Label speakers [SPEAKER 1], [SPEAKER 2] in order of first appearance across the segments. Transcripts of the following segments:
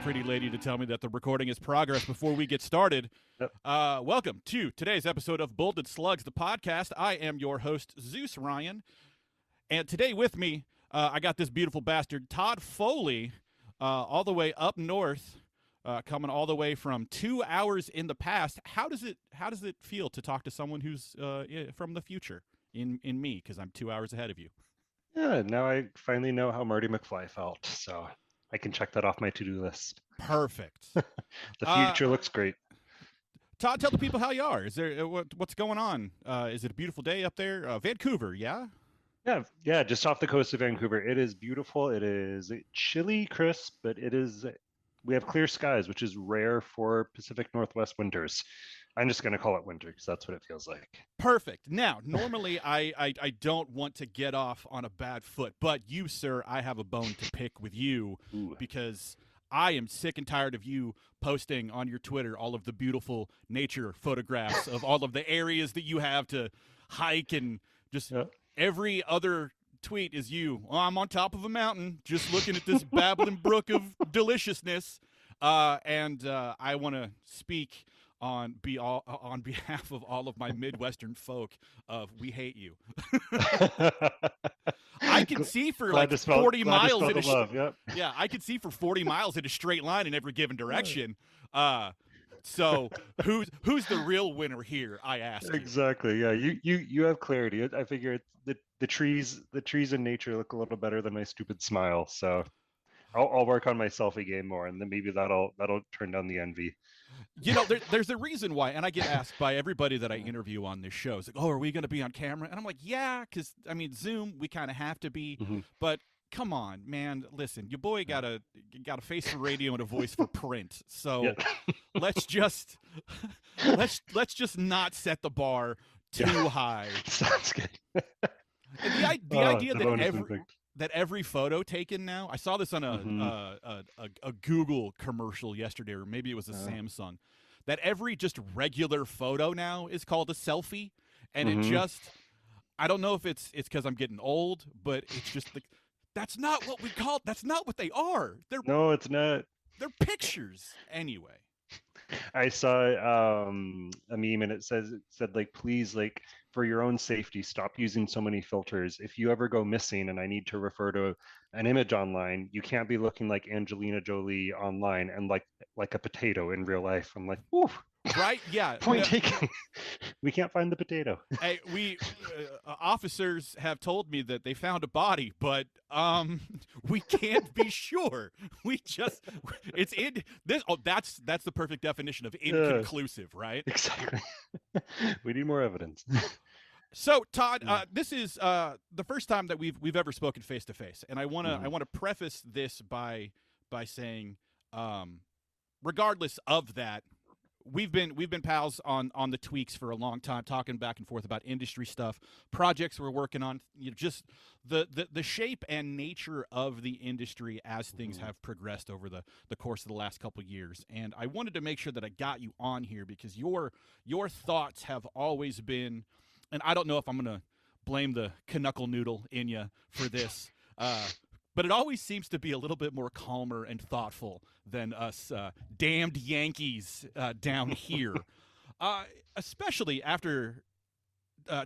[SPEAKER 1] pretty lady to tell me that the recording is progress before we get started.
[SPEAKER 2] Yep.
[SPEAKER 1] Welcome to today's episode of Bolded Slugs, the podcast. I am your host, Zeus Ryan. And today with me, I got this beautiful bastard, Todd Foley, all the way up north, coming all the way from 2 hours in the past. How does it feel to talk to someone who's from the future in me? Because I'm 2 hours ahead of you.
[SPEAKER 2] Yeah, now I finally know how Marty McFly felt, so I can check that off my to-do list.
[SPEAKER 1] Perfect.
[SPEAKER 2] The future looks great.
[SPEAKER 1] Todd, tell the people how you are. Is there what's going on? Is it a beautiful day up there? Vancouver, yeah?
[SPEAKER 2] Yeah, just off the coast of Vancouver. It is beautiful. It is chilly, crisp, but we have clear skies, which is rare for Pacific Northwest winters. I'm just going to call it winter because that's what it feels like.
[SPEAKER 1] Perfect. Now, normally I don't want to get off on a bad foot, but you, sir, I have a bone to pick with you.
[SPEAKER 2] Ooh.
[SPEAKER 1] Because I am sick and tired of you posting on your Twitter all of the beautiful nature photographs of all of the areas that you have to hike, and just every other tweet is you. Oh, I'm on top of a mountain just looking at this babbling brook of deliciousness. And I want to speak on behalf of all of my Midwestern folk of we hate you. I can see for like 40 miles in
[SPEAKER 2] yeah,
[SPEAKER 1] I can see for 40 miles in a straight line in every given direction. So who's the real winner here? I ask.
[SPEAKER 2] Exactly. Yeah, you have clarity. I figure the trees in nature look a little better than my stupid smile. So I'll work on my selfie game more, and then maybe that'll turn down the envy.
[SPEAKER 1] You know, there's a reason why, and I get asked by everybody that I interview on this show. It's like, oh, are we going to be on camera? And I'm like, yeah, because, I mean, Zoom, we kind of have to be.
[SPEAKER 2] Mm-hmm.
[SPEAKER 1] But come on, man, listen, your boy got a face for radio and a voice for print. So let's just not set the bar too high.
[SPEAKER 2] Sounds good.
[SPEAKER 1] And the idea that every photo taken now, I saw this on a Google commercial yesterday, or maybe it was a Samsung, that every just regular photo now is called a selfie, and it just, I don't know if it's because I'm getting old, but it's just like, that's not what we call, that's not what they are.
[SPEAKER 2] No, it's not.
[SPEAKER 1] They're pictures anyway.
[SPEAKER 2] I saw a meme, and it said like, please, like, for your own safety, stop using so many filters. If you ever go missing and I need to refer to an image online, you can't be looking like Angelina Jolie online and like a potato in real life. I'm like, ooh.
[SPEAKER 1] Right? Yeah.
[SPEAKER 2] Point taken. We can't find the potato.
[SPEAKER 1] Hey, officers have told me that they found a body, but we can't be sure. That's the perfect definition of inconclusive, right?
[SPEAKER 2] Exactly. We need more evidence.
[SPEAKER 1] So, Todd, this is the first time that we've ever spoken face to face, and I want to preface this by saying, regardless of that, we've been pals on the tweaks for a long time, talking back and forth about industry stuff, projects we're working on, just the shape and nature of the industry as things have progressed over the course of the last couple of years. And I wanted to make sure that I got you on here because your thoughts have always been, and I don't know if I'm going to blame the knuckle noodle in you for this, but it always seems to be a little bit more calmer and thoughtful than us damned Yankees down here, especially after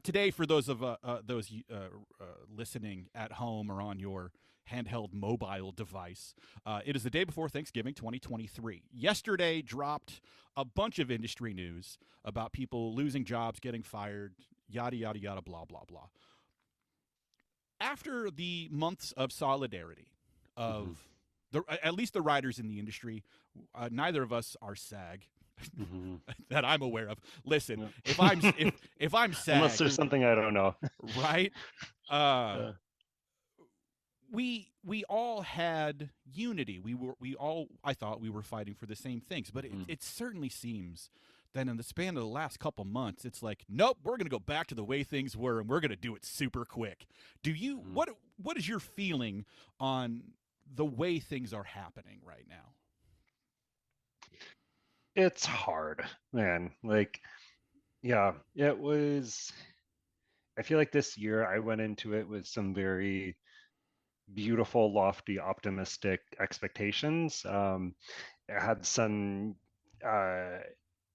[SPEAKER 1] today. For those listening at home or on your handheld mobile device, it is the day before Thanksgiving 2023. Yesterday dropped a bunch of industry news about people losing jobs, getting fired, yada, yada, yada, blah, blah, blah. After the months of solidarity of at least the writers in the industry, neither of us are SAG that I'm aware of. Listen, if I'm SAG,
[SPEAKER 2] unless there's something I don't know,
[SPEAKER 1] right? We all had unity. I thought we were fighting for the same things, but it certainly seems then in the span of the last couple months, it's like, nope, we're going to go back to the way things were, and we're going to do it super quick. Do you what is your feeling on the way things are happening right now?
[SPEAKER 2] It's hard, man. Like, yeah, it was. I feel like this year I went into it with some very beautiful, lofty, optimistic expectations. It had some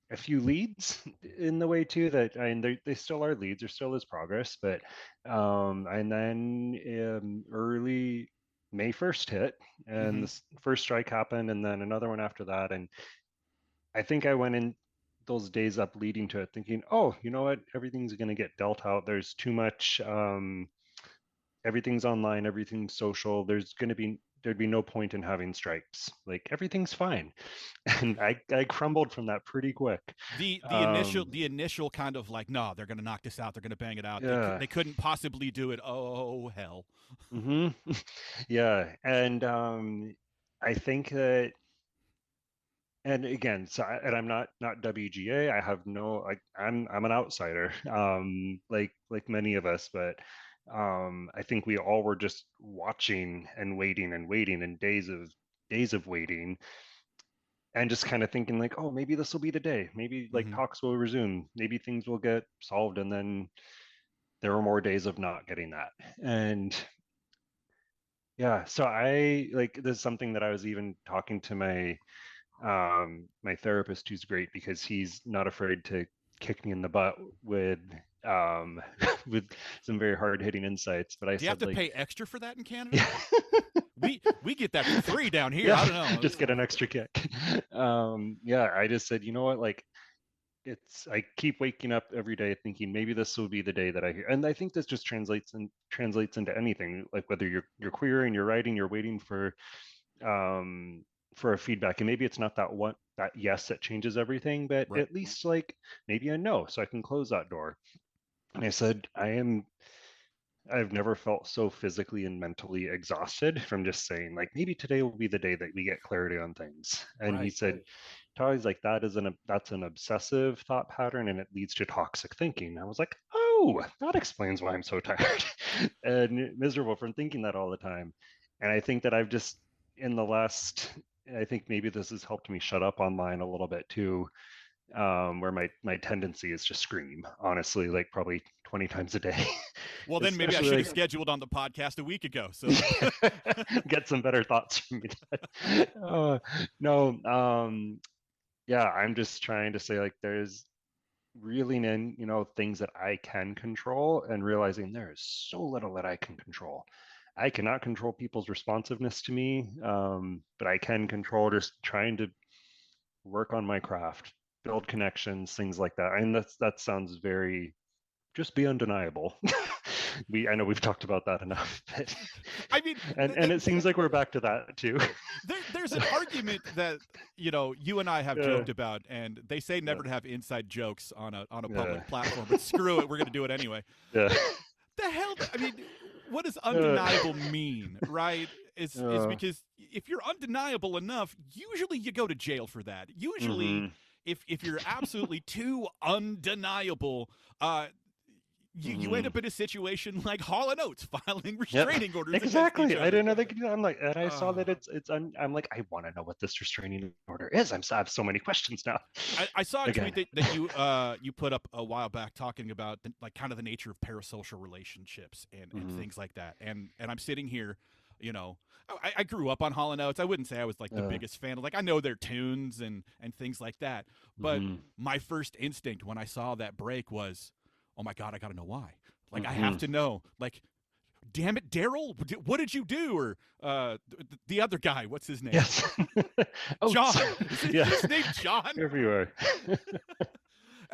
[SPEAKER 2] a few leads in the way too, that I mean they still are leads, there still is progress, but and then early May 1st hit, and
[SPEAKER 1] Hmm.
[SPEAKER 2] this first strike happened, and then another one after that, and I think I went in those days up leading to it thinking, oh, you know what, everything's going to get dealt out. There's too much, everything's online, everything's social. There'd be no point in having strikes. Like everything's fine. And I crumbled from that pretty quick. Um,
[SPEAKER 1] The initial kind of like, no, they're going to knock this out. They're going to bang it out.
[SPEAKER 2] yeah.
[SPEAKER 1] They couldn't possibly do it. Oh hell.
[SPEAKER 2] Hmm. Yeah. And I think that, and again, and I'm not WGA. I have no, like, I'm an outsider, like many of us, but I think we all were just watching and waiting, and days of waiting, and just kind of thinking like, oh, maybe this will be the day. Maybe like
[SPEAKER 1] Hmm.
[SPEAKER 2] talks will resume. Maybe things will get solved, and then there were more days of not getting that. And yeah, so I like, this is something that I was even talking to my therapist, who's great because he's not afraid to kick me in the butt with um with some very hard hitting insights. But I
[SPEAKER 1] Do you have
[SPEAKER 2] said
[SPEAKER 1] to
[SPEAKER 2] like,
[SPEAKER 1] pay extra for that in Canada?
[SPEAKER 2] yeah.
[SPEAKER 1] We get that for free down here. I
[SPEAKER 2] Yeah,
[SPEAKER 1] don't know.
[SPEAKER 2] just get an extra kick. Yeah, I just said, you know what, like, I keep waking up every day thinking maybe this will be the day that I hear. And I think this just translates into anything, like whether you're querying, you're writing, you're waiting um for a feedback, and maybe it's not that yes that changes everything, but
[SPEAKER 1] Right.
[SPEAKER 2] at least like maybe a no, so I can close that door. And I said, I've never felt so physically and mentally exhausted from just saying like maybe today will be the day that we get clarity on things. And he
[SPEAKER 1] Right.
[SPEAKER 2] said, Todd's like, that's an obsessive thought pattern, and it leads to toxic thinking. I was like, oh, that explains why I'm so tired and miserable from thinking that all the time. And I think that I've just, in the last, I think maybe this has helped me shut up online a little bit too, where my tendency is to scream, honestly, like probably 20 times a day.
[SPEAKER 1] Well, then maybe I
[SPEAKER 2] Especially
[SPEAKER 1] should have
[SPEAKER 2] like,
[SPEAKER 1] scheduled on the podcast a week ago. So
[SPEAKER 2] get some better thoughts from me. No, yeah, I'm just trying to say like there's reeling in, things that I can control, and realizing there is so little that I can control. I cannot control people's responsiveness to me, but I can control just trying to work on my craft, build connections, things like that. And that sounds very, just be undeniable. I know we've talked about that enough, but
[SPEAKER 1] I mean,
[SPEAKER 2] and it seems like we're back to that too.
[SPEAKER 1] there's an argument that you and I have
[SPEAKER 2] Yeah,
[SPEAKER 1] joked about, and they say
[SPEAKER 2] yeah,
[SPEAKER 1] never to have inside jokes on a
[SPEAKER 2] yeah,
[SPEAKER 1] public platform, but screw it, we're going to do it anyway.
[SPEAKER 2] yeah.
[SPEAKER 1] The hell? I mean, what does
[SPEAKER 2] Uh,
[SPEAKER 1] undeniable mean, right? Is
[SPEAKER 2] uh,
[SPEAKER 1] because if you're undeniable enough, usually you go to jail for that. Usually,
[SPEAKER 2] mm-hmm,
[SPEAKER 1] if you're absolutely too undeniable, you end
[SPEAKER 2] mm-hmm.
[SPEAKER 1] up in a situation like Hall and Oates filing
[SPEAKER 2] Yep,
[SPEAKER 1] restraining orders against each
[SPEAKER 2] exactly. I
[SPEAKER 1] other.
[SPEAKER 2] didn't know they could do that. I'm like, and I saw
[SPEAKER 1] Uh,
[SPEAKER 2] that I'm like, I want to know what this restraining order is. I have so many questions now.
[SPEAKER 1] I saw a tweet
[SPEAKER 2] Again.
[SPEAKER 1] that you put up a while back talking about like kind of the nature of parasocial relationships and
[SPEAKER 2] Mm-hmm.
[SPEAKER 1] things like that. And I'm sitting here, you know, I grew up on Hall and Oates. I wouldn't say I was like the
[SPEAKER 2] Uh,
[SPEAKER 1] biggest fan of, like, I know their tunes and things like that. But
[SPEAKER 2] mm-hmm,
[SPEAKER 1] my first instinct when I saw that break was, oh my god, I got to know why. Like I have
[SPEAKER 2] mm-hmm.
[SPEAKER 1] to know. Like, damn it, Daryl, what did you do? Or the other guy, what's his name?
[SPEAKER 2] Yes.
[SPEAKER 1] John.
[SPEAKER 2] Oats.
[SPEAKER 1] Is
[SPEAKER 2] Yeah.
[SPEAKER 1] his name John?
[SPEAKER 2] Everywhere.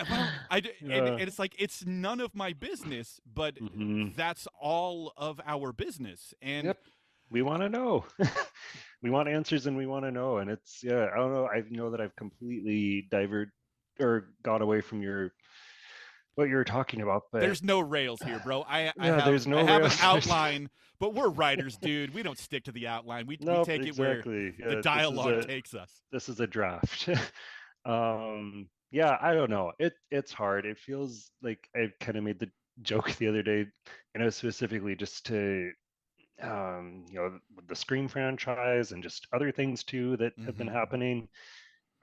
[SPEAKER 1] Well,
[SPEAKER 2] uh,
[SPEAKER 1] and it's like it's none of my business, but
[SPEAKER 2] mm-hmm.
[SPEAKER 1] that's all of our business. And
[SPEAKER 2] Yep. We want to know. We want answers, and we want to know. And it's, yeah, I don't know. I know that I've completely or got away from what you were talking about, but
[SPEAKER 1] there's no rails here, bro.
[SPEAKER 2] yeah, there's
[SPEAKER 1] I
[SPEAKER 2] no
[SPEAKER 1] have an
[SPEAKER 2] rails.
[SPEAKER 1] outline, but we're writers, dude. We don't stick to the outline. We
[SPEAKER 2] Nope,
[SPEAKER 1] take it where
[SPEAKER 2] exactly.
[SPEAKER 1] the
[SPEAKER 2] Yeah,
[SPEAKER 1] dialogue takes us.
[SPEAKER 2] this is a draft. Yeah, I don't know. It's hard. It feels like I kind of made the joke the other day, specifically just to with the Scream franchise and just other things too that have been
[SPEAKER 1] Hmm.
[SPEAKER 2] happening.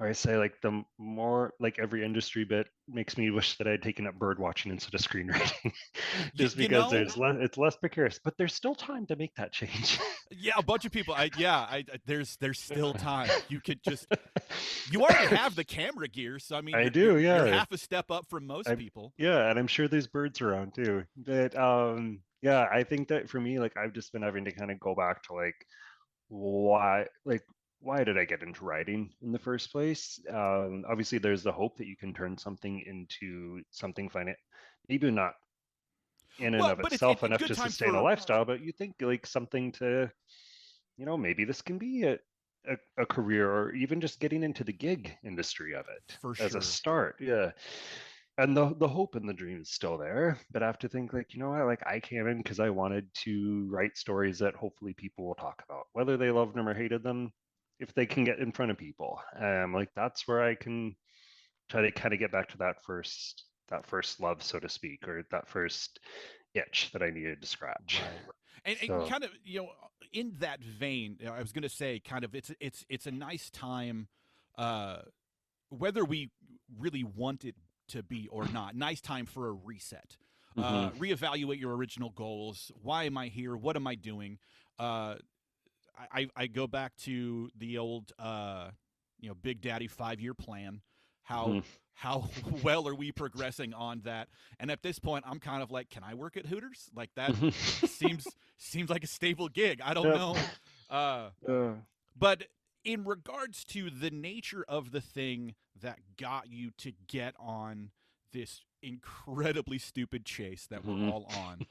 [SPEAKER 2] or I say like the more like every industry bit makes me wish that I'd taken up bird watching instead of screenwriting, just
[SPEAKER 1] You
[SPEAKER 2] because
[SPEAKER 1] know,
[SPEAKER 2] there's less, it's less precarious, but there's still time to make that change.
[SPEAKER 1] yeah, a bunch of people. There's still time. You could just you already have the camera gear, so I mean,
[SPEAKER 2] I
[SPEAKER 1] you're
[SPEAKER 2] do,
[SPEAKER 1] you're
[SPEAKER 2] yeah.
[SPEAKER 1] half a step up from most
[SPEAKER 2] I
[SPEAKER 1] people.
[SPEAKER 2] yeah, and I'm sure there's birds around too. But yeah, I think that for me, like I've just been having to kind of go back to like why did I get into writing in the first place? Obviously there's the hope that you can turn something into something maybe not in and
[SPEAKER 1] Well,
[SPEAKER 2] of
[SPEAKER 1] but
[SPEAKER 2] itself
[SPEAKER 1] it's
[SPEAKER 2] enough
[SPEAKER 1] good
[SPEAKER 2] to
[SPEAKER 1] time
[SPEAKER 2] sustain a
[SPEAKER 1] for
[SPEAKER 2] lifestyle, but you think like something to, maybe this can be a career, or even just getting into the gig industry of it
[SPEAKER 1] for
[SPEAKER 2] as a
[SPEAKER 1] sure.
[SPEAKER 2] start. Yeah. And the hope and the dream is still there, but I have to think like, what, like I came in because I wanted to write stories that hopefully people will talk about, whether they loved them or hated them, if they can get in front of people. Like that's where I can try to kind of get back to that first love, so to speak, or that first itch that I needed to scratch.
[SPEAKER 1] Right. And
[SPEAKER 2] So
[SPEAKER 1] kind of, in that vein, I was going to say kind of it's a nice time uh whether we really want it to be or not. Nice time for a reset.
[SPEAKER 2] hmm
[SPEAKER 1] Reevaluate your original goals. Why am I here? What am I doing? Uh I go back to the old Big Daddy 5-year plan. How
[SPEAKER 2] hmm
[SPEAKER 1] how well are we progressing on that? And at this point, I'm kind of like, can I work at Hooters? Like that seems like a stable gig. I don't
[SPEAKER 2] yep.
[SPEAKER 1] know. Uh,
[SPEAKER 2] Uh,
[SPEAKER 1] but in regards to the nature of the thing that got you to get on this incredibly stupid chase that we're
[SPEAKER 2] mhm.
[SPEAKER 1] all on,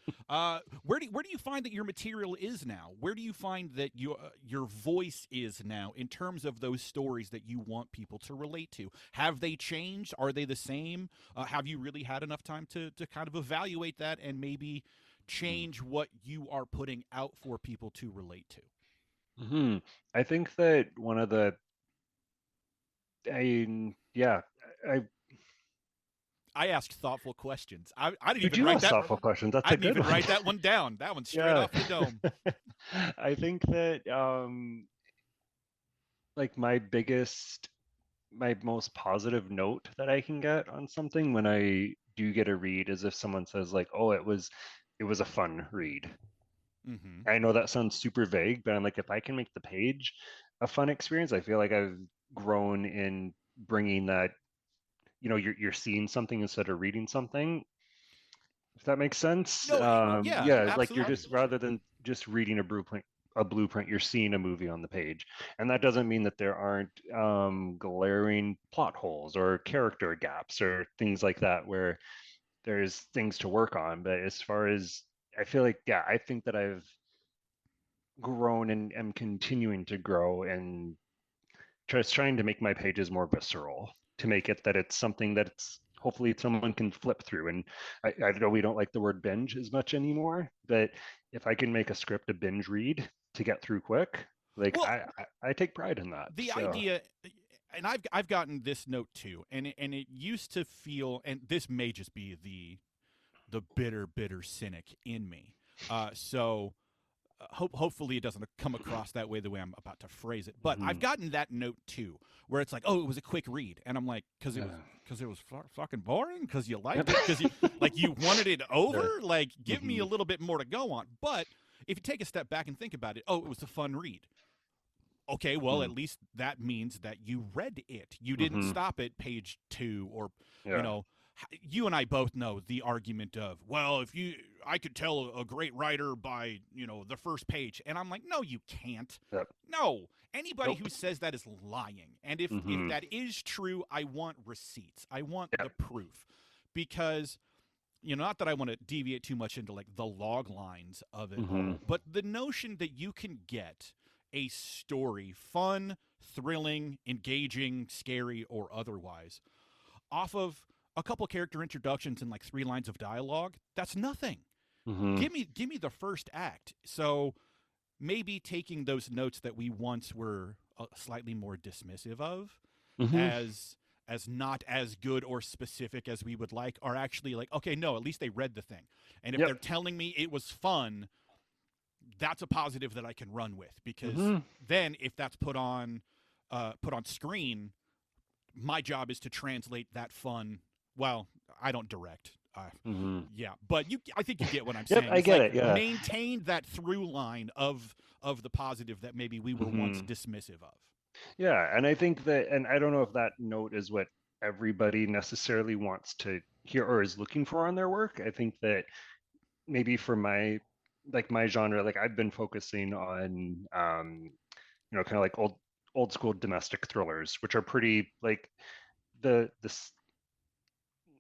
[SPEAKER 1] where do you find that your material is now? Where do you find that your voice is now in terms of those stories that you want people to relate to? Have they changed? Are they the same? Have you really had enough time to kind of evaluate that and maybe change what you are putting out for people to relate to?
[SPEAKER 2] hmm I think that one of the, yeah, I
[SPEAKER 1] I asked thoughtful questions. I didn't
[SPEAKER 2] you
[SPEAKER 1] even
[SPEAKER 2] do
[SPEAKER 1] write
[SPEAKER 2] ask
[SPEAKER 1] that.
[SPEAKER 2] thoughtful questions. That's
[SPEAKER 1] I
[SPEAKER 2] a
[SPEAKER 1] didn't
[SPEAKER 2] good
[SPEAKER 1] even
[SPEAKER 2] one.
[SPEAKER 1] write that one down. That one's straight
[SPEAKER 2] Yeah.
[SPEAKER 1] off the dome.
[SPEAKER 2] I think that like my most positive note that I can get on something when I do get a read is if someone says like, "Oh, it was a fun read."
[SPEAKER 1] Mm-hmm.
[SPEAKER 2] I know that sounds super vague, but I'm like, if I can make the page a fun experience, I feel like I've grown in bringing that. You're seeing something instead of reading something, if that makes sense.
[SPEAKER 1] No, yeah,
[SPEAKER 2] Yeah, like you're
[SPEAKER 1] absolutely.
[SPEAKER 2] just, rather than just reading a blueprint, you're seeing a movie on the page. And that doesn't mean that there aren't glaring plot holes or character gaps or things like that where there's things to work on. But as far as, I feel like, yeah, I think that I've grown and am continuing to grow, and just trying to make my pages more visceral, to make it that it's something that it's hopefully someone can flip through. And I know we don't like the word binge as much anymore, but if I can make a script a binge read to get through quick, like
[SPEAKER 1] Well,
[SPEAKER 2] I take pride in that.
[SPEAKER 1] the
[SPEAKER 2] So
[SPEAKER 1] idea, and I've gotten this note too, and it used to feel, and this may just be the bitter cynic in me. So hopefully it doesn't come across that way the way I'm about to phrase it. But I've
[SPEAKER 2] mhm.
[SPEAKER 1] gotten that note too, where it's like, oh, it was a quick read, and I'm like,
[SPEAKER 2] Yeah.
[SPEAKER 1] because it was fucking boring, because you liked
[SPEAKER 2] Yep.
[SPEAKER 1] it, because you wanted it over.
[SPEAKER 2] Yeah.
[SPEAKER 1] Like, give me a
[SPEAKER 2] hmm
[SPEAKER 1] little bit more to go on. But if you take a step back and think about it, oh, it was a fun read. Okay, well,
[SPEAKER 2] hmm
[SPEAKER 1] at least that means that you read it. You didn't
[SPEAKER 2] hmm
[SPEAKER 1] stop at page 2, or you
[SPEAKER 2] Yeah.
[SPEAKER 1] know, you and I both know the argument of, well, if you I could tell a great writer by, the first page. And I'm like, no, you can't.
[SPEAKER 2] Yep.
[SPEAKER 1] No. Anybody who
[SPEAKER 2] Nope.
[SPEAKER 1] says that is lying. And if
[SPEAKER 2] hmm
[SPEAKER 1] that is true, I want receipts. I want
[SPEAKER 2] Yep.
[SPEAKER 1] the proof. Because not that I want to deviate too much into like the log lines of it
[SPEAKER 2] hmm
[SPEAKER 1] all, but the notion that you can get a story, fun, thrilling, engaging, scary, or otherwise, off of a couple character introductions and like 3 lines of dialogue, that's nothing.
[SPEAKER 2] hmm
[SPEAKER 1] Give me the first act. So maybe taking those notes that we once were slightly more dismissive of
[SPEAKER 2] hmm
[SPEAKER 1] as not as good or specific as we would like, are actually like, okay, no, at least they read the thing. And if they're
[SPEAKER 2] Yep.
[SPEAKER 1] telling me it was fun, that's a positive that I can run with, because
[SPEAKER 2] hmm
[SPEAKER 1] then if that's put on screen, my job is to translate that fun. Well, I don't direct. Yeah, but I think you get what I'm
[SPEAKER 2] Yep,
[SPEAKER 1] saying.
[SPEAKER 2] I
[SPEAKER 1] It's
[SPEAKER 2] get
[SPEAKER 1] like
[SPEAKER 2] it. Yeah.
[SPEAKER 1] maintain that through line of the positive that maybe we were once dismissive of.
[SPEAKER 2] Yeah, and I think that, and I don't know if that note is what everybody necessarily wants to hear or is looking for on their work. I think that maybe for my genre, like I've been focusing on kind of like old school domestic thrillers, which are pretty like the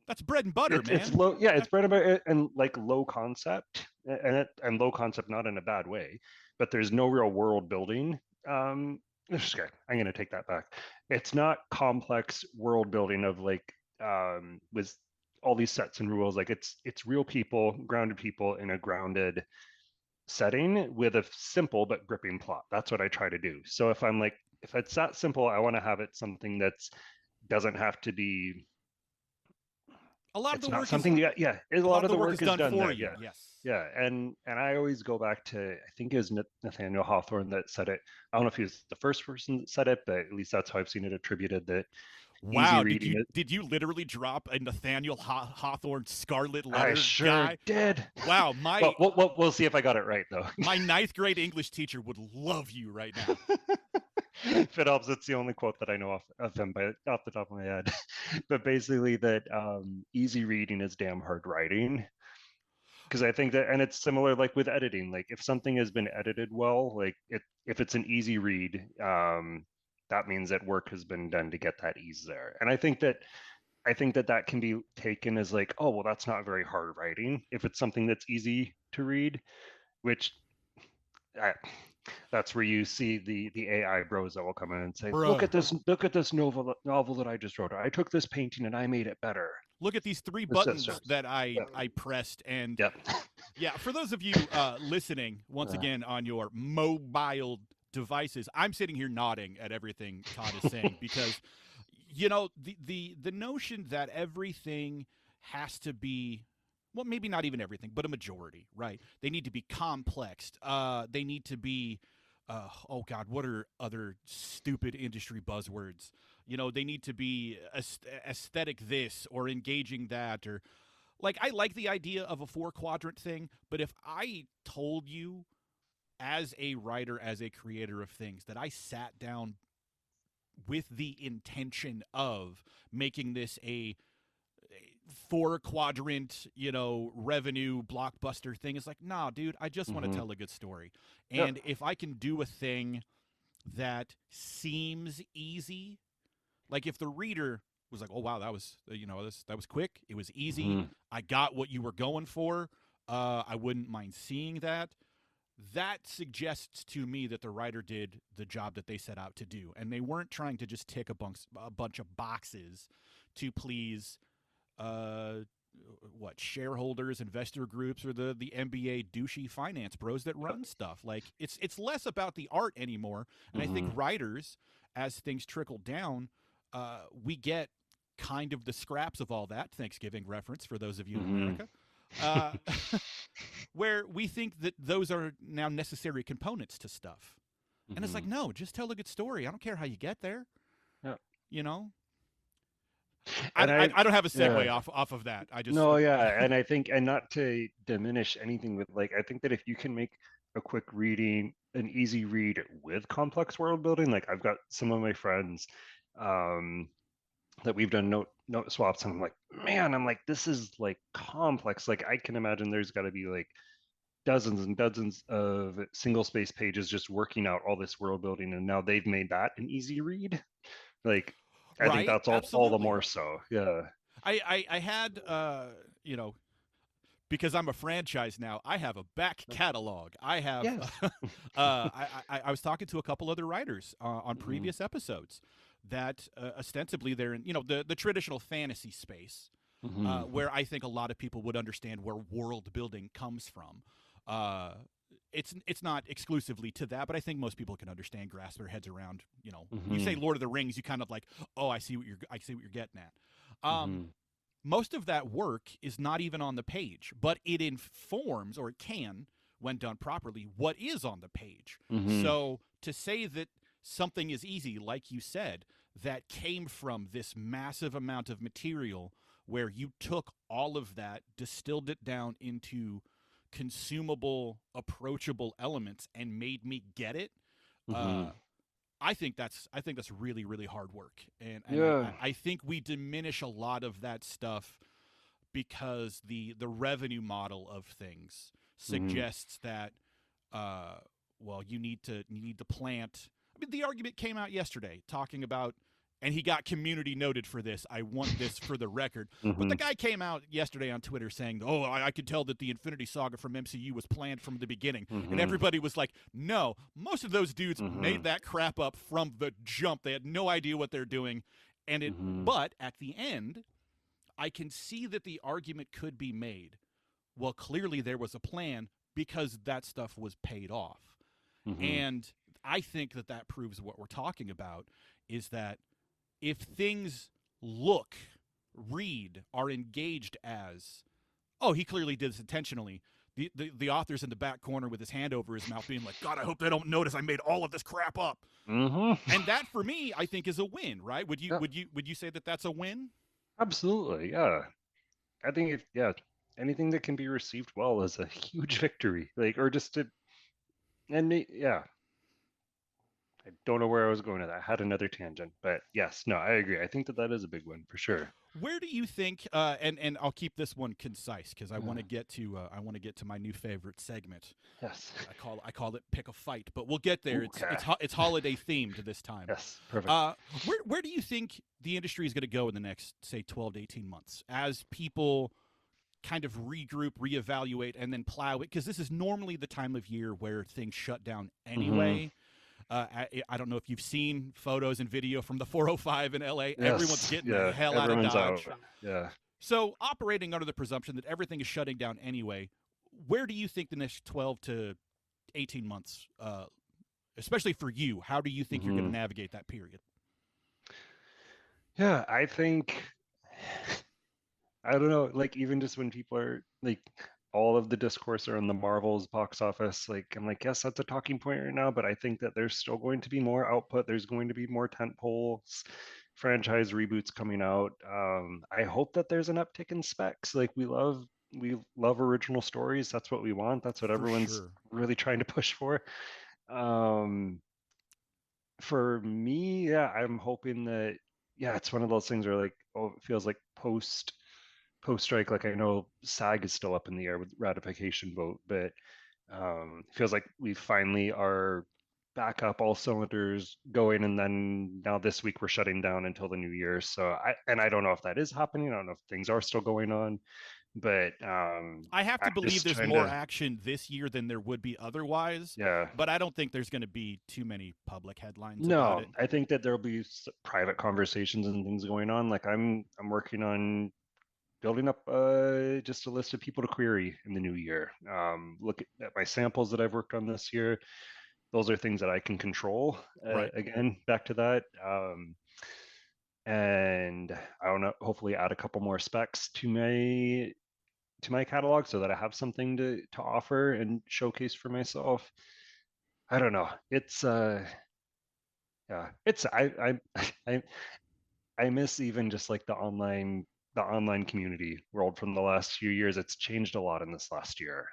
[SPEAKER 1] That's bread and butter,
[SPEAKER 2] it's
[SPEAKER 1] man.
[SPEAKER 2] low, yeah, it's bread and butter and like low concept, and low concept not in a bad way, but there's no real world building. Okay, I'm gonna take that back. It's not complex world building of like with all these sets and rules. Like it's real people, grounded people in a grounded setting with a simple but gripping plot. That's what I try to do. So if it's that simple, I want to have it something that's doesn't have to be.
[SPEAKER 1] A lot of
[SPEAKER 2] It's
[SPEAKER 1] the
[SPEAKER 2] not
[SPEAKER 1] work is
[SPEAKER 2] something. Yeah, yeah. A
[SPEAKER 1] a lot
[SPEAKER 2] lot
[SPEAKER 1] of
[SPEAKER 2] of
[SPEAKER 1] the
[SPEAKER 2] the
[SPEAKER 1] work is
[SPEAKER 2] work is
[SPEAKER 1] done
[SPEAKER 2] done
[SPEAKER 1] for
[SPEAKER 2] there.
[SPEAKER 1] you.
[SPEAKER 2] Yeah,
[SPEAKER 1] Yes.
[SPEAKER 2] yeah. And I always go back to I think it was Nathaniel Hawthorne that said it. I don't know if he was the first person that said it, but at least that's how I've seen it attributed. That easy
[SPEAKER 1] Wow,
[SPEAKER 2] reading.
[SPEAKER 1] did you literally drop a Nathaniel Hawthorne Scarlet
[SPEAKER 2] I
[SPEAKER 1] Letter
[SPEAKER 2] sure
[SPEAKER 1] guy?
[SPEAKER 2] did.
[SPEAKER 1] Wow,
[SPEAKER 2] Well, we'll see if I got it right though.
[SPEAKER 1] my ninth grade English teacher would love you right now.
[SPEAKER 2] If it helps, it's the only quote that I know of him, but off the top of my head. But basically, that easy reading is damn hard writing. Because I think that, and it's similar like with editing. Like if something has been edited well, like if it's an easy read, that means that work has been done to get that ease there. And I think that that can be taken as like, oh well, that's not very hard writing. If it's something that's easy to read, which I, that's where you see the AI bros that will come in and say,
[SPEAKER 1] Bruh,
[SPEAKER 2] look at this novel that I just wrote. I took this painting and I made it better.
[SPEAKER 1] look at these three
[SPEAKER 2] It's just,
[SPEAKER 1] buttons that I pressed. And
[SPEAKER 2] yep.
[SPEAKER 1] yeah, for those of you listening, once again, on your mobile devices, I'm sitting here nodding at everything Todd is saying because, the notion that everything has to be, well, maybe not even everything, but a majority, right? They need to be complex. They need to be, oh God, what are other stupid industry buzzwords? They need to be aesthetic this or engaging that, or like I like the idea of a 4-quadrant thing, but if I told you as a writer, as a creator of things, that I sat down with the intention of making this a 4-quadrant, revenue blockbuster thing, it's like, nah, dude, I just want to tell a good story. And
[SPEAKER 2] Yep.
[SPEAKER 1] if I can do a thing that seems easy, like if the reader was like, oh wow, that was that was quick, it was easy, I got what you were going for, I wouldn't mind seeing that. That suggests to me that the writer did the job that they set out to do, and they weren't trying to just tick a bunch of boxes to please shareholders, investor groups, or the NBA douchey finance bros that run stuff. Like it's less about the art anymore. And I think writers, as things trickle down, we get kind of the scraps of all that. Thanksgiving reference for those of you in America. Where we think that those are now necessary components to stuff. And it's like, no, just tell a good story. I don't care how you get there.
[SPEAKER 2] Yeah.
[SPEAKER 1] You know?
[SPEAKER 2] And
[SPEAKER 1] I don't have a segue
[SPEAKER 2] yeah.
[SPEAKER 1] off of that. I just
[SPEAKER 2] No, yeah, and I think, and not to diminish anything with like, I think that if you can make a quick reading, an easy read with complex world building, like I've got some of my friends that we've done note swaps, and I'm like, man, I'm like, this is like complex. Like I can imagine there's got to be like dozens and dozens of single space pages just working out all this world building, and now they've made that an easy read. Like, I think
[SPEAKER 1] right,
[SPEAKER 2] that's all the
[SPEAKER 1] absolutely.
[SPEAKER 2] more so. Yeah.
[SPEAKER 1] I had because I'm a franchise now, I have a back catalog. I have
[SPEAKER 2] Yes.
[SPEAKER 1] I was talking to a couple other writers on previous episodes that ostensibly they're in the traditional fantasy space, where I think a lot of people would understand where world building comes from. It's not exclusively to that, but I think most people can understand, grasp their heads around. You say Lord of the Rings, you kind of like, oh, I see what you're getting at. Most of that work is not even on the page, but it informs, or it can, when done properly, what is on the page. So to say that something is easy, like you said, that came from this massive amount of material where you took all of that, distilled it down into consumable, approachable elements, and made me get it.
[SPEAKER 2] Mm-hmm.
[SPEAKER 1] I think that's really, really hard work, and
[SPEAKER 2] Yeah.
[SPEAKER 1] I think we diminish a lot of that stuff because the revenue model of things
[SPEAKER 2] Mm-hmm.
[SPEAKER 1] suggests that well, you need to plant. I mean, the argument came out yesterday talking about, and he got community noted for this. I want this for the record. But
[SPEAKER 2] Mm-hmm.
[SPEAKER 1] the guy came out yesterday on Twitter saying, "Oh, I could tell that the Infinity Saga from MCU was planned from the beginning," and
[SPEAKER 2] Mm-hmm.
[SPEAKER 1] everybody was like, "No, most of those dudes
[SPEAKER 2] Mm-hmm.
[SPEAKER 1] made that crap up from the jump. They had no idea what they're doing." And it,
[SPEAKER 2] Mm-hmm.
[SPEAKER 1] but at the end, I can see that the argument could be made. Well, clearly there was a plan because that stuff was paid off.
[SPEAKER 2] Mm-hmm.
[SPEAKER 1] And I think that that proves what we're talking about is that if things look, read, are engaged as, oh, he clearly did this intentionally. The author's in the back corner with his hand over his mouth being like, God, I hope they don't notice I made all of this crap up.
[SPEAKER 2] Mm-hmm.
[SPEAKER 1] And that for me, I think is a win, right? Would you
[SPEAKER 2] Yeah,
[SPEAKER 1] would you say that that's a win?
[SPEAKER 2] absolutely. Yeah. I think if anything that can be received well is a huge victory. Like, or just to, yeah. I don't know where I was going with that. I had another tangent, but yes, no, I agree. I think that that is a big one for sure.
[SPEAKER 1] Where do you think? And I'll keep this one concise because I want
[SPEAKER 2] Yeah.
[SPEAKER 1] to get to my new favorite segment.
[SPEAKER 2] Yes.
[SPEAKER 1] I call it pick a fight, but we'll get there.
[SPEAKER 2] Ooh, okay.
[SPEAKER 1] It's holiday themed this time.
[SPEAKER 2] Yes. Perfect.
[SPEAKER 1] Where do you think the industry is going to go in the next, say, 12 to 18 months as people kind of regroup, reevaluate, and then plow it? Because this is normally the time of year where things shut down
[SPEAKER 2] Mm-hmm.
[SPEAKER 1] anyway. I don't know if you've seen photos and video from the 405 in LA. Everyone's
[SPEAKER 2] Yes.
[SPEAKER 1] getting the
[SPEAKER 2] Yeah.
[SPEAKER 1] hell out of
[SPEAKER 2] Everyone's out.
[SPEAKER 1] Dodge.
[SPEAKER 2] Yeah.
[SPEAKER 1] So, operating under the presumption that everything is shutting down anyway, where do you think the next 12 to 18 months, especially for you, how do you think you're going
[SPEAKER 2] Mm-hmm.
[SPEAKER 1] to navigate that period?
[SPEAKER 2] Yeah. I think. I don't know. Like, even just when people are like, all of the discourse around the Marvels box office, like, I'm like, yes, that's a talking point right now, but I think that there's still going to be more output. There's going to be more tentpole franchise reboots coming out. I hope that there's an uptick in specs. Like, we love original stories. That's what we want. That's what
[SPEAKER 1] For
[SPEAKER 2] everyone's
[SPEAKER 1] sure.
[SPEAKER 2] really trying to push for. Um, for me, yeah, I'm hoping that, yeah, it's one of those things where, like, oh, it feels like post strike. Like, I know SAG is still up in the air with ratification vote, but it feels like we finally are back up, all cylinders going, and then now this week we're shutting down until the new year. So I don't know if that is happening. I don't know if things are still going on, but
[SPEAKER 1] I have to
[SPEAKER 2] I'm
[SPEAKER 1] believe
[SPEAKER 2] just
[SPEAKER 1] there's
[SPEAKER 2] trying
[SPEAKER 1] more
[SPEAKER 2] to,
[SPEAKER 1] action this year than there would be otherwise,
[SPEAKER 2] yeah.
[SPEAKER 1] but I don't think there's going to be too many public headlines about
[SPEAKER 2] No,
[SPEAKER 1] it.
[SPEAKER 2] I think that there'll be private conversations and things going on. Like, I'm working on building up just a list of people to query in the new year. Look at my samples that I've worked on this year. Those are things that I can control.
[SPEAKER 1] Right.
[SPEAKER 2] Again, back to that. And I don't know, hopefully add a couple more specs to my catalog so that I have something to offer and showcase for myself. I don't know. It's yeah, it's I I miss even just like the online community world from the last few years. It's changed a lot in this last year.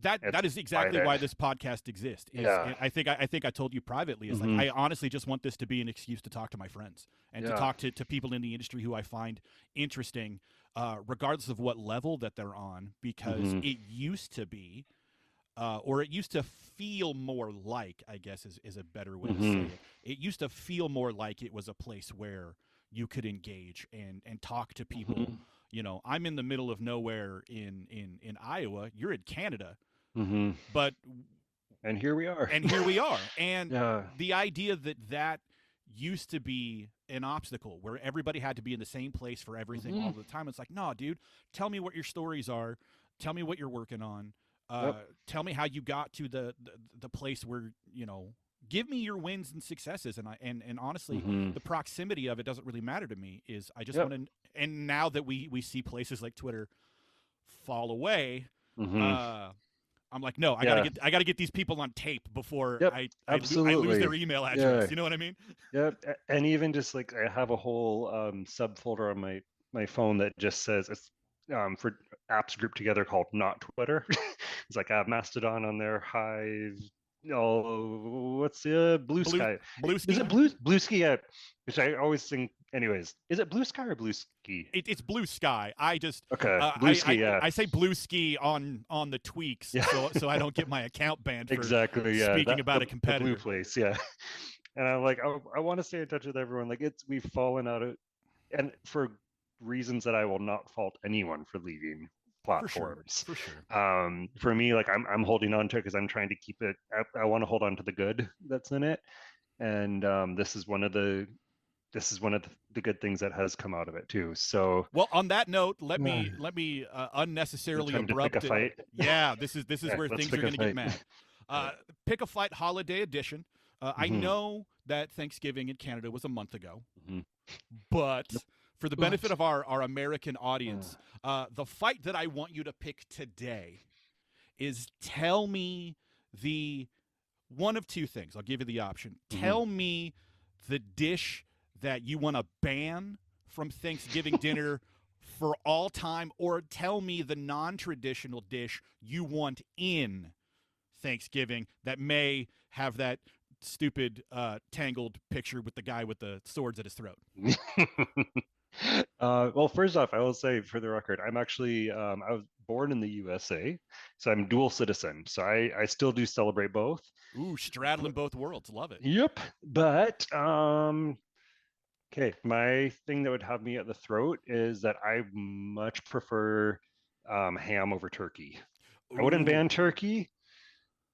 [SPEAKER 2] It's
[SPEAKER 1] That is exactly
[SPEAKER 2] quite
[SPEAKER 1] why this podcast exists. Is
[SPEAKER 2] yeah.
[SPEAKER 1] I think I told you privately is like
[SPEAKER 2] Hmm.
[SPEAKER 1] I honestly just want this to be an excuse to talk to my friends and to
[SPEAKER 2] Yeah.
[SPEAKER 1] talk to people in the industry who I find interesting, regardless of what level that they're on, because
[SPEAKER 2] Hmm.
[SPEAKER 1] it used to be, or it used to feel more like, I guess is a better way to say
[SPEAKER 2] Hmm.
[SPEAKER 1] it. It used to feel more like it was a place where you could engage and talk to people.
[SPEAKER 2] Hmm.
[SPEAKER 1] You know, I'm in the middle of nowhere in Iowa. You're in Canada,
[SPEAKER 2] Hmm.
[SPEAKER 1] but
[SPEAKER 2] And here we are.
[SPEAKER 1] and here we are. And
[SPEAKER 2] Yeah.
[SPEAKER 1] the idea that used to be an obstacle where everybody had to be in the same place for everything
[SPEAKER 2] Hmm.
[SPEAKER 1] all the time. It's like, no, dude, tell me what your stories are. Tell me what you're working on.
[SPEAKER 2] Yep.
[SPEAKER 1] Tell me how you got to the place where, give me your wins and successes. And honestly,
[SPEAKER 2] Hmm.
[SPEAKER 1] the proximity of it doesn't really matter to me. Is I just
[SPEAKER 2] Yep.
[SPEAKER 1] want to. And now that we see places like Twitter fall away,
[SPEAKER 2] Hmm.
[SPEAKER 1] uh, I'm like, no,
[SPEAKER 2] Yeah.
[SPEAKER 1] I gotta get these people on tape before
[SPEAKER 2] Yep.
[SPEAKER 1] I lose their
[SPEAKER 2] Absolutely.
[SPEAKER 1] email address.
[SPEAKER 2] Yeah.
[SPEAKER 1] You know what I mean?
[SPEAKER 2] Yep. And even just like I have a whole subfolder on my phone that just says it's for apps grouped together called not Twitter. It's like I have Mastodon on there, Hive. Oh, what's the Blue
[SPEAKER 1] Blue
[SPEAKER 2] Sky? Is
[SPEAKER 1] Blueski.
[SPEAKER 2] it Blue Ski? Yeah, which I always think. Anyways, is it Blue Sky or Blue Ski?
[SPEAKER 1] It's Blue Sky. I just
[SPEAKER 2] Okay, Blue Ski. Yeah,
[SPEAKER 1] I say Blue Ski on the tweaks
[SPEAKER 2] yeah,
[SPEAKER 1] so I don't get my account banned for
[SPEAKER 2] exactly. Yeah,
[SPEAKER 1] speaking
[SPEAKER 2] that
[SPEAKER 1] about a
[SPEAKER 2] the blue
[SPEAKER 1] competitor.
[SPEAKER 2] place. Yeah, and I'm like, I want to stay in touch with everyone. Like we've fallen out of, and for reasons that I will not fault anyone for leaving
[SPEAKER 1] For sure.
[SPEAKER 2] platforms.
[SPEAKER 1] For sure.
[SPEAKER 2] For me, like I'm holding on to it because I'm trying to keep it. I want to hold on to the good that's in it, and this is one of the good things that has come out of it too. So
[SPEAKER 1] Well, on that note,
[SPEAKER 2] uh,
[SPEAKER 1] let me
[SPEAKER 2] the
[SPEAKER 1] unnecessarily
[SPEAKER 2] time to pick a
[SPEAKER 1] abrupt it.
[SPEAKER 2] fight.
[SPEAKER 1] Yeah, this is
[SPEAKER 2] Yeah,
[SPEAKER 1] where
[SPEAKER 2] let's
[SPEAKER 1] things are
[SPEAKER 2] pick a
[SPEAKER 1] going to get
[SPEAKER 2] fight.
[SPEAKER 1] mad.
[SPEAKER 2] Yeah.
[SPEAKER 1] Pick a Fight Holiday Edition. I
[SPEAKER 2] Mm-hmm.
[SPEAKER 1] know that Thanksgiving in Canada was a month ago,
[SPEAKER 2] Mm-hmm. Yep.
[SPEAKER 1] but for the benefit
[SPEAKER 2] What?
[SPEAKER 1] of our American audience, the fight that I want you to pick today is tell me the one of two things. I'll give you the option.
[SPEAKER 2] Mm-hmm.
[SPEAKER 1] Tell me the dish that you want to ban from Thanksgiving dinner for all time, or tell me the non traditional dish you want in Thanksgiving that may have that stupid tangled picture with the guy with the swords at his throat.
[SPEAKER 2] Well, first off, I will say for the record, I was born in the USA, so I'm dual citizen. So I still do celebrate both.
[SPEAKER 1] Ooh, straddling
[SPEAKER 2] But,
[SPEAKER 1] both worlds. Love it.
[SPEAKER 2] yep. But okay, my thing that would have me at the throat is that I much prefer ham over turkey. I wouldn't
[SPEAKER 1] Ooh,
[SPEAKER 2] ban turkey.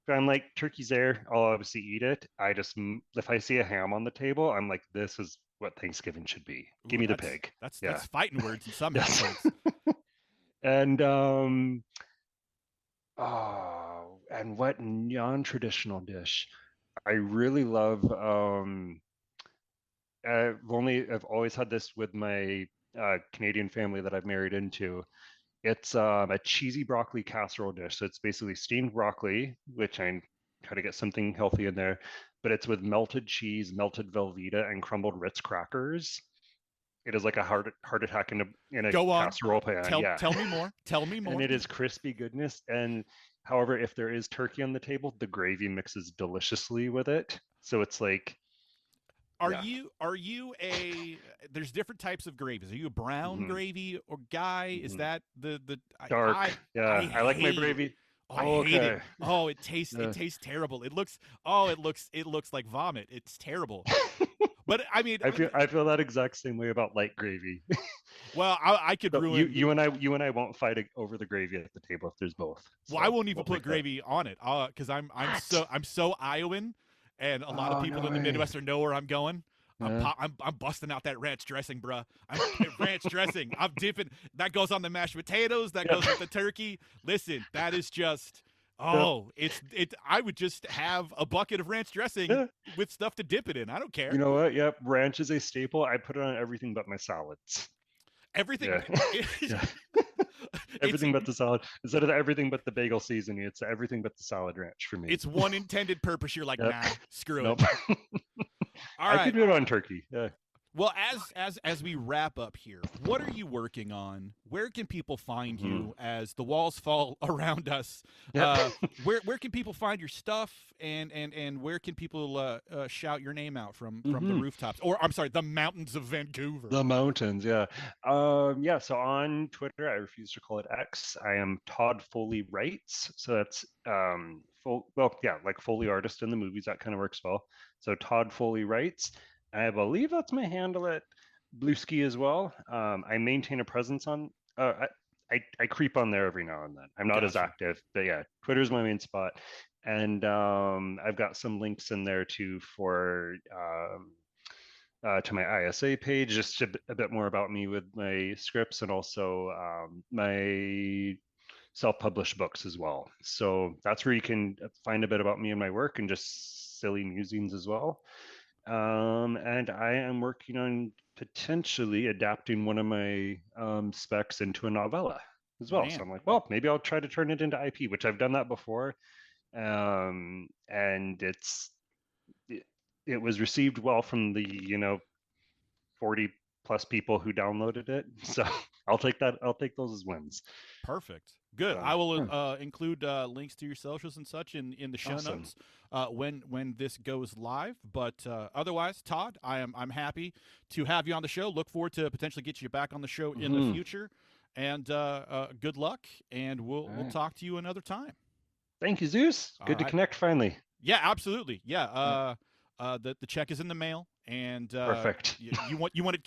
[SPEAKER 2] But I'm like, turkey's there. I'll obviously eat it. If I see a ham on the table, I'm like, this is what Thanksgiving should be. Give
[SPEAKER 1] ooh,
[SPEAKER 2] me the pig. Yeah.
[SPEAKER 1] that's fighting words in some
[SPEAKER 2] Yes.
[SPEAKER 1] households.
[SPEAKER 2] And oh, and what non-traditional dish? I really love I've always had this with my Canadian family that I've married into. It's a cheesy broccoli casserole dish. So it's basically steamed broccoli, which I try to get something healthy in there, but it's with melted cheese, melted Velveeta, and crumbled Ritz crackers. It is like a heart attack in a
[SPEAKER 1] Go on.
[SPEAKER 2] casserole pan. Yeah,
[SPEAKER 1] Tell me more. Tell me
[SPEAKER 2] and
[SPEAKER 1] more.
[SPEAKER 2] it is crispy goodness. And however, if there is turkey on the table, the gravy mixes deliciously with it. So it's like, yeah.
[SPEAKER 1] Are you a there's different types of gravies. Are you a brown
[SPEAKER 2] Hmm.
[SPEAKER 1] gravy or guy? Is
[SPEAKER 2] Hmm.
[SPEAKER 1] that
[SPEAKER 2] Dark.
[SPEAKER 1] I
[SPEAKER 2] Yeah, I like my
[SPEAKER 1] hate it.
[SPEAKER 2] gravy.
[SPEAKER 1] Oh, I
[SPEAKER 2] Oh,
[SPEAKER 1] hate it.
[SPEAKER 2] okay.
[SPEAKER 1] Oh,
[SPEAKER 2] Yeah.
[SPEAKER 1] it tastes terrible. It looks like vomit. It's terrible. But I mean,
[SPEAKER 2] I feel that exact same way about light gravy.
[SPEAKER 1] well, I could
[SPEAKER 2] So
[SPEAKER 1] ruin.
[SPEAKER 2] you and I won't fight over the gravy at the table if there's both.
[SPEAKER 1] Well, I
[SPEAKER 2] So
[SPEAKER 1] won't even
[SPEAKER 2] we'll
[SPEAKER 1] put
[SPEAKER 2] pick that.
[SPEAKER 1] gravy on it because
[SPEAKER 2] What?
[SPEAKER 1] I'm so Iowan, and a lot of
[SPEAKER 2] Oh
[SPEAKER 1] people
[SPEAKER 2] no
[SPEAKER 1] in the
[SPEAKER 2] way.
[SPEAKER 1] Midwestern know where I'm going.
[SPEAKER 2] Yeah.
[SPEAKER 1] I'm busting out that ranch dressing, bruh. I'm ranch dressing. I'm dipping. That goes on the mashed potatoes. That
[SPEAKER 2] Yep.
[SPEAKER 1] goes with the turkey. Listen, that is just.
[SPEAKER 2] Yep.
[SPEAKER 1] Oh, it. I would just have a bucket of ranch dressing
[SPEAKER 2] Yeah.
[SPEAKER 1] with stuff to dip it in. I don't
[SPEAKER 2] You
[SPEAKER 1] care.
[SPEAKER 2] know what? Yep. Ranch is a staple. I put it on everything but my salads.
[SPEAKER 1] Everything.
[SPEAKER 2] Yeah. Yeah.
[SPEAKER 1] It's
[SPEAKER 2] Everything but the salad. Instead of everything but the bagel seasoning, it's everything but the salad ranch for me.
[SPEAKER 1] it's one intended purpose. You're like,
[SPEAKER 2] Yep.
[SPEAKER 1] nah, screw it.
[SPEAKER 2] Nope.
[SPEAKER 1] All
[SPEAKER 2] I could
[SPEAKER 1] right.
[SPEAKER 2] do it on turkey. Yeah.
[SPEAKER 1] Well, as we wrap up here, what are you working on? Where can people find
[SPEAKER 2] Mhm.
[SPEAKER 1] you as the walls fall around us?
[SPEAKER 2] Yep.
[SPEAKER 1] Where can people find your stuff, and where can people shout your name out from the
[SPEAKER 2] Mhm.
[SPEAKER 1] rooftops, or I'm sorry, the mountains of Vancouver?
[SPEAKER 2] The mountains, yeah. Yeah, so on Twitter, I refuse to call it X. I am Todd Foley Writes. So that's well, yeah, like Foley artist in the movies, that kind of works well. So Todd Foley Writes. I believe that's my handle at Blueski as well. I maintain a presence on I creep on there every now and then. I'm not as
[SPEAKER 1] Gotcha.
[SPEAKER 2] active, but yeah, Twitter's my main spot. And I've got some links in there too for to my ISA page, just a bit more about me with my scripts and also my self-published books as well. So that's where you can find a bit about me and my work and just silly musings as well. And I am working on potentially adapting one of my specs into a novella. as well.
[SPEAKER 1] Man.
[SPEAKER 2] So I'm like, well, maybe I'll try to turn it into IP, which I've done that before. And it was received well from the 40 plus people who downloaded it. So I'll take those as wins.
[SPEAKER 1] Perfect. Good.
[SPEAKER 2] So,
[SPEAKER 1] I will include links to your socials and such in the show
[SPEAKER 2] Awesome.
[SPEAKER 1] notes when this goes live. But otherwise, Todd, I'm happy to have you on the show. Look forward to potentially get you back on the show in the future. And good luck. And we'll talk to you another time.
[SPEAKER 2] Thank you, Zeus. Good to connect finally.
[SPEAKER 1] Yeah, absolutely. Yeah. The check is in the mail, and
[SPEAKER 2] Perfect.
[SPEAKER 1] you wanted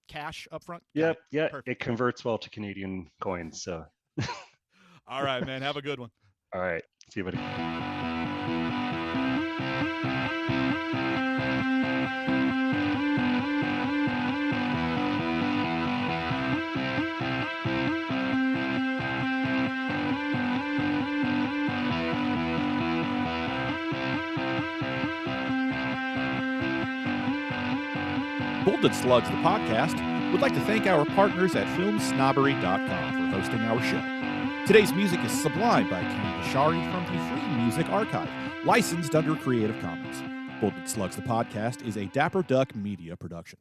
[SPEAKER 1] cash up front?
[SPEAKER 2] Yep. Yeah.
[SPEAKER 1] Perfect.
[SPEAKER 2] It converts well to Canadian coins. So.
[SPEAKER 1] All right, man. Have a good one.
[SPEAKER 2] All right. See you, buddy.
[SPEAKER 1] Bolded Slugs, the podcast, would like to thank our partners at filmsnobbery.com for hosting our show. Today's music is Sublime by Ken Bashari from the Free Music Archive, licensed under Creative Commons. Bolded Slugs, the podcast, is a Dapper Duck Media production.